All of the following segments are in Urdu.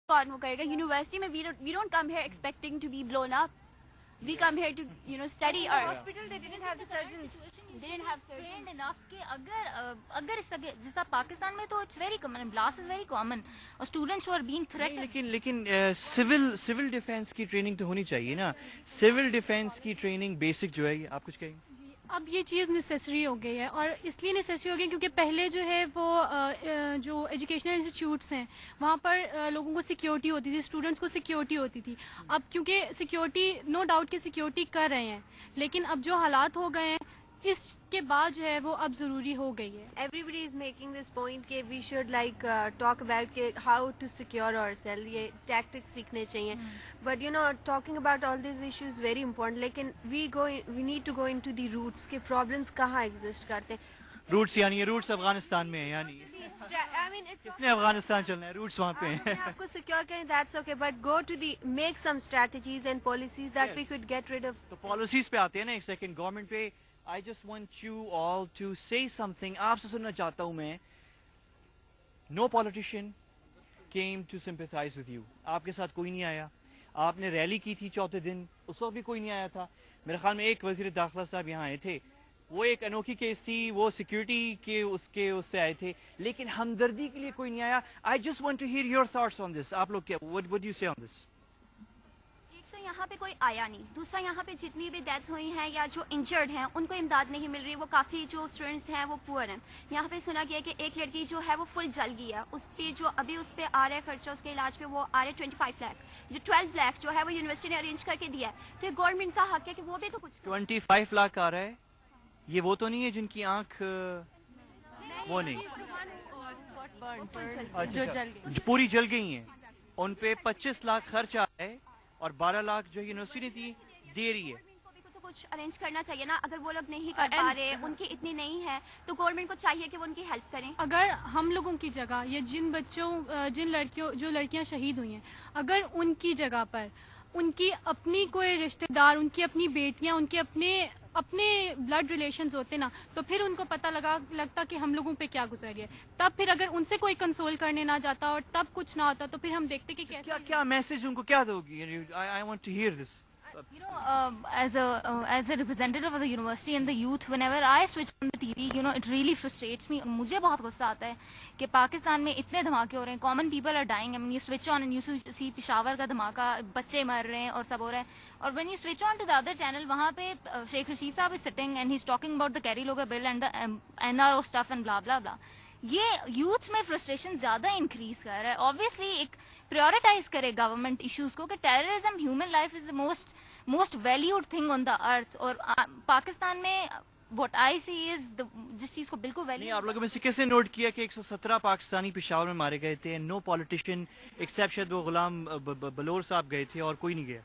کون وہ کرے گا؟ یونیورسٹی میں we don't come here expecting to be blown up. We come here to study. اور hospital they didn't have the surgeons. they didn't have surgeons. trained enough کہ اگر جس طرح پاکستان میں تو it's very common, blast is very common, اور اسٹوڈنٹس آر بینگ تھریٹنڈ. لیکن سول ڈیفینس کی ٹریننگ تو ہونی چاہیے نا. سول ڈیفینس کی ٹریننگ بیسک جو ہے, آپ کچھ کہیں؟ اب یہ چیز نیسیسری ہو گئی ہے, اور اس لیے نیسیسری ہو گئی کیونکہ پہلے جو ہے وہ جو ایجوکیشنل انسٹیٹیوٹس ہیں وہاں پر لوگوں کو سیکیورٹی ہوتی تھی, اسٹوڈنٹس کو سیکیورٹی ہوتی تھی. اب کیونکہ سیکیورٹی نو ڈاؤٹ کہ سیکیورٹی کر رہے ہیں, لیکن اب جو حالات ہو گئے ہیں اس کے بعد جو ہے وہ اب ضروری ہو گئی ہے. Everybody is making this point کہ we should like talk about کہ how to secure ourselves, یہ tactics سیکھنے چاہیے. But you know, talking about all these issues very important, لیکن we need to go into the roots کہ problems کہاں exist کرتے ہیں. روٹس یعنی روٹس افغانستان میں ہیں, یعنی کس نے افغانستان چلنا ہے, روٹس وہاں پہ ہیں. آپ کو سیکیور کریں that's okay, but go to the make some strategies and policies that we could get rid of. تو پالیسیز پہ آتے ہیں نا ایک سیکنڈ, گورنمنٹ پہ. I just want you all to say something. آپ سے سننا چاہتا ہوں میں. No politician came to sympathize with you. آپ کے ساتھ کوئی نہیں آیا. آپ نے ریلی کی تھی چوتھے دن, اس وقت بھی کوئی نہیں آیا تھا. میرے خیال میں ایک وزیر داخلہ صاحب یہاں آئے تھے, وہ ایک انوکھی کیس تھی, وہ سیکیورٹی کے اس سے آئے تھے, لیکن ہمدردی کے لیے کوئی نہیں آیا. I just want to hear your thoughts on this. آپ لوگ کیا, what do you say on this? یہاں پہ کوئی آیا نہیں. دوسرا, یہاں پہ جتنی بھی ڈیتھس ہوئی ہیں یا جو انجرڈ ہیں ان کو امداد نہیں مل رہی. وہ کافی جو اسٹوڈنٹس ہیں وہ پور ہیں. یہاں پہ سنا گیا کہ ایک لڑکی جو ہے وہ فل جل گئی ہے, اس پہ جو ابھی اس پہ آ رہا ہے خرچہ اس کے علاج پہ, وہ آ رہے 25 لاکھ. جو 12 لاکھ جو ہے وہ یونیورسٹی نے ارینج کر کے دیا ہے. تو یہ گورنمنٹ کا حق ہے کہ وہ بھی تو کچھ. 25 لاکھ آ رہا ہے. یہ وہ تو نہیں ہے جن کی آنکھ وہ نہیں پوری جل گئی ہیں, ان پہ 25 لاکھ خرچ آ رہا ہے, اور 12 لاکھ جو یونیورسٹی نے دے رہی ہے. تو کچھ ارینج کرنا چاہیے نا. اگر وہ لوگ نہیں کر پا رہے, ان کی اتنی نہیں ہے, تو گورنمنٹ کو چاہیے کہ وہ ان کی ہیلپ کریں. اگر ہم لوگوں کی جگہ یا جو لڑکیاں شہید ہوئی ہیں, اگر ان کی جگہ پر ان کی اپنی کوئی رشتہ دار, ان کی اپنی بیٹیاں, ان کے اپنے بلڈ ریلیشنز ہوتے نا, تو پھر ان کو پتہ لگتا کہ ہم لوگوں پہ کیا گزر ہے. تب پھر اگر ان سے کوئی کنسول کرنے نہ جاتا اور تب کچھ نہ ہوتا, تو پھر ہم دیکھتے کہ کیا میسج ان کو کیا دو گی. I want to hear this. You know, as a representative of the university and the youth, whenever I switch on the TV, you know, it really frustrates me. اور مجھے بہت غصہ آتا ہے کہ پاکستان میں اتنے دھماکے ہو رہے ہیں, common people are dying. I mean, you switch on and you see Peshawar کا دھماکہ, بچے مر رہے ہیں اور سب ہو رہا ہے. اور when you switch on to the other channel, وہاں پہ شیخ رشید صاحب is sitting and he's talking about the Kerry Logar bill and the NRO stuff and blah blah blah. یہ یوتھ میں فرسٹریشن زیادہ انکریز کر رہا ہے. آبویسلی ایک پریورٹائز کرے گورنمنٹ ایشوز کو کہ terrorism, human life is the most valued thing on the earth. اور پاکستان میں what I see is جس چیز کو بالکل ویلیو. آپ لوگوں میں سے کس نے نوٹ کیا کہ 117 پاکستانی پشاور میں مارے گئے تھے, نو پالیٹیشین ایکسیپٹ شاید وہ غلام بلور صاحب گئے تھے اور کوئی نہیں گیا.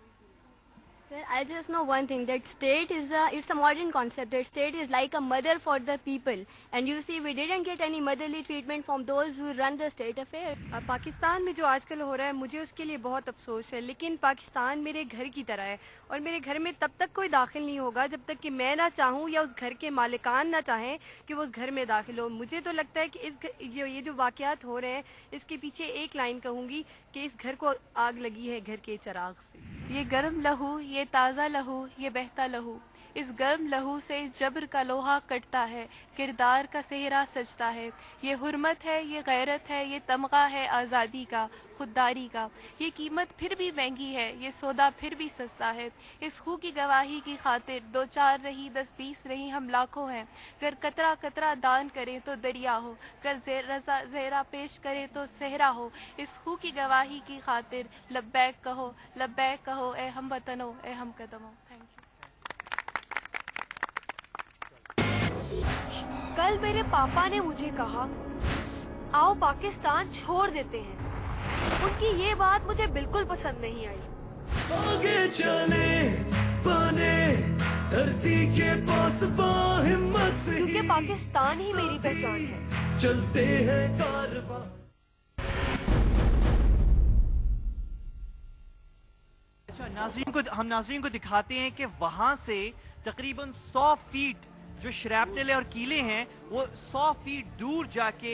Sir, I just know one thing, that state it's a modern concept. That state is like a mother for the people. And you see, we didn't get any motherly treatment from those who run the state affairs. Pakistan میں جو آج کل ہو رہا ہے, مجھے اس کے لیے بہت افسوس ہے, لیکن پاکستان میرے گھر کی طرح ہے, اور میرے گھر میں تب تک کوئی داخل نہیں ہوگا جب تک کہ میں نہ چاہوں یا اس گھر کے مالکان نہ چاہیں کہ وہ اس گھر میں داخل ہو. مجھے تو لگتا ہے کہ یہ جو واقعات ہو رہے ہیں, اس کے پیچھے ایک لائن کہوں گی کہ اس گھر کو آگ لگی ہے گھر کے چراغ سے. یہ گرم لہو, یہ تازہ لہو, یہ بہتا لہو, اس گرم لہو سے جبر کا لوہا کٹتا ہے, کردار کا صحرا سجتا ہے. یہ حرمت ہے, یہ غیرت ہے, یہ تمغہ ہے آزادی کا, خودداری کا. یہ قیمت پھر بھی مہنگی ہے, یہ سودا پھر بھی سستا ہے. اس خون کی گواہی کی خاطر 2 4 نہیں 10 20 نہیں ہم لاکھوں ہیں. گر قطرہ قطرہ دان کریں تو دریا ہو, گر زہرا پیش کریں تو صحرا ہو. اس خون کی گواہی کی خاطر لبیک کہو اے ہم وطنو, اے ہم قدمو. کل میرے پاپا نے مجھے کہا آؤ پاکستان چھوڑ دیتے ہیں. ان کی یہ بات مجھے بالکل پسند نہیں آئی. آگے چلے بنے دھرتی کے پاس باہمت سے, کیونکہ پاکستان ہی میری پہچان ہے. چلتے ہیں کارواں. ہم ناظرین کو دکھاتے ہیں کہ وہاں سے تقریباً 100 فیٹ جو شرابنل اور کیلے ہیں, وہ 100 فیٹ دور جا کے